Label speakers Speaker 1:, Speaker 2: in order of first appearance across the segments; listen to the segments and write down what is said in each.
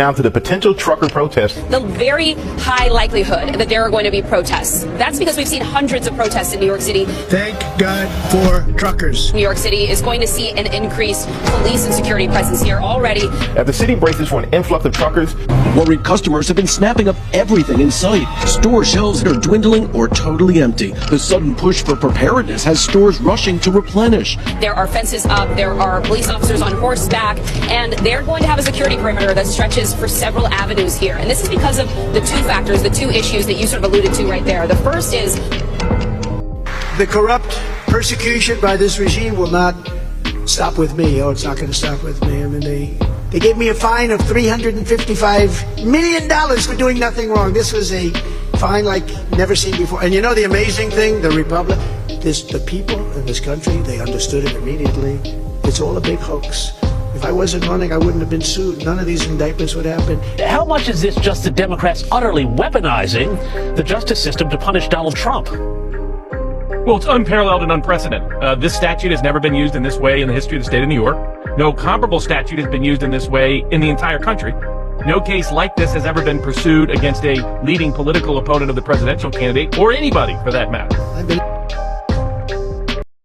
Speaker 1: Down to the potential trucker protests.
Speaker 2: The very high likelihood that there are going to be protests. That's because we've seen hundreds of protests in New York City.
Speaker 3: Thank God for truckers.
Speaker 2: New York City is going to see an increased police and security presence here already.
Speaker 1: As the city braces for an influx of truckers,
Speaker 4: worried customers have been snapping up everything in sight. Store shelves that are dwindling or totally empty. The sudden push for preparedness has stores rushing to replenish.
Speaker 2: There are fences up, there are police officers on horseback, and they're going to have a security perimeter that stretches for several avenues here. And this is because of the two factors, the two issues that you sort of alluded to right there. The first is
Speaker 3: the corrupt persecution by this regime will not stop with me. Oh, it's not going to stop with me. I mean, they gave me a fine of $355 million for doing nothing wrong. This was a fine like never seen before. And you know the amazing thing, the people in this country, they understood it immediately. It's all a big hoax. If I wasn't running, I wouldn't have been sued. None of these indictments would happen.
Speaker 5: How much is this just the Democrats utterly weaponizing the justice system to punish Donald Trump?
Speaker 6: Well, it's unparalleled and unprecedented. This statute has never been used in this way in the history of the state of New York. No comparable statute has been used in this way in the entire country. No case like this has ever been pursued against a leading political opponent of the presidential candidate, or anybody for that matter.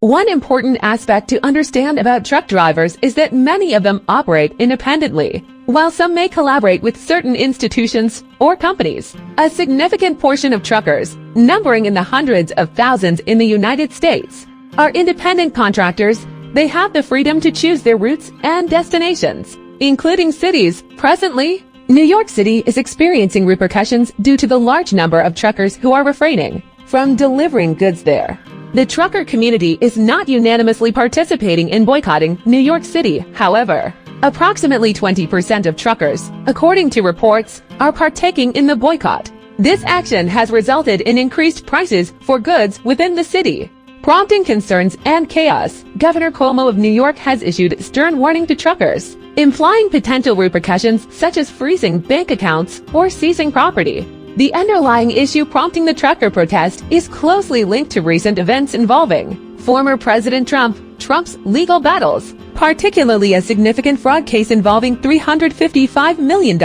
Speaker 7: One important aspect to understand about truck drivers is that many of them operate independently. While some may collaborate with certain institutions or companies, a significant portion of truckers, numbering in the hundreds of thousands in the United States, are independent contractors. They have the freedom to choose their routes and destinations, including cities. Presently, New York City is experiencing repercussions due to the large number of truckers who are refraining from delivering goods there. The trucker community is not unanimously participating in boycotting New York City. However, approximately 20% of truckers, according to reports, are partaking in the boycott. This action has resulted in increased prices for goods within the city, prompting concerns and chaos. Governor Cuomo of New York has issued stern warning to truckers, implying potential repercussions such as freezing bank accounts or seizing property. The underlying issue prompting the trucker protest is closely linked to recent events involving former President Trump's legal battles, particularly a significant fraud case involving $355 million,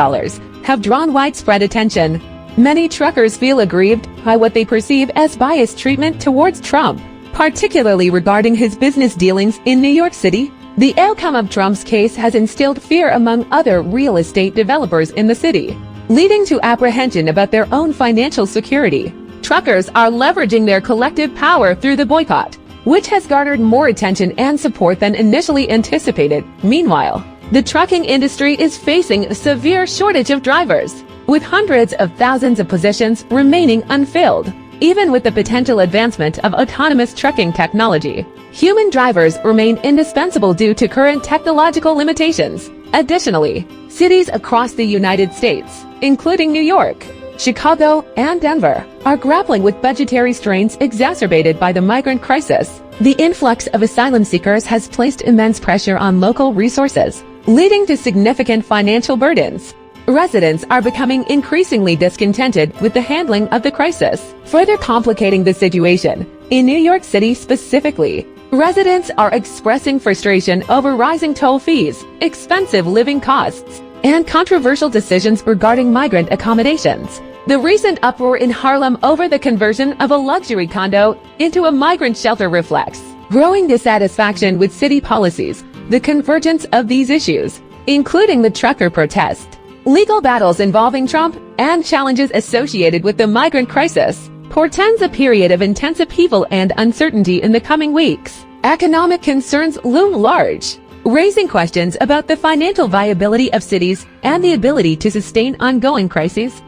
Speaker 7: have drawn widespread attention. Many truckers feel aggrieved by what they perceive as biased treatment towards Trump, particularly regarding his business dealings in New York City. The outcome of Trump's case has instilled fear among other real estate developers in the city, leading to apprehension about their own financial security. Truckers are leveraging their collective power through the boycott, which has garnered more attention and support than initially anticipated. Meanwhile, the trucking industry is facing a severe shortage of drivers, with hundreds of thousands of positions remaining unfilled. Even with the potential advancement of autonomous trucking technology, human drivers remain indispensable due to current technological limitations. Additionally, cities across the United States, including New York, Chicago, and Denver, are grappling with budgetary strains exacerbated by the migrant crisis. The influx of asylum seekers has placed immense pressure on local resources, leading to significant financial burdens. Residents are becoming increasingly discontented with the handling of the crisis, further complicating the situation. In New York City specifically, residents are expressing frustration over rising toll fees, expensive living costs, and controversial decisions regarding migrant accommodations. The recent uproar in Harlem over the conversion of a luxury condo into a migrant shelter reflects growing dissatisfaction with city policies. The convergence of these issues, including the trucker protest, legal battles involving Trump, and challenges associated with the migrant crisis, portends a period of intense upheaval and uncertainty in the coming weeks. Economic concerns loom large, raising questions about the financial viability of cities and the ability to sustain ongoing crises.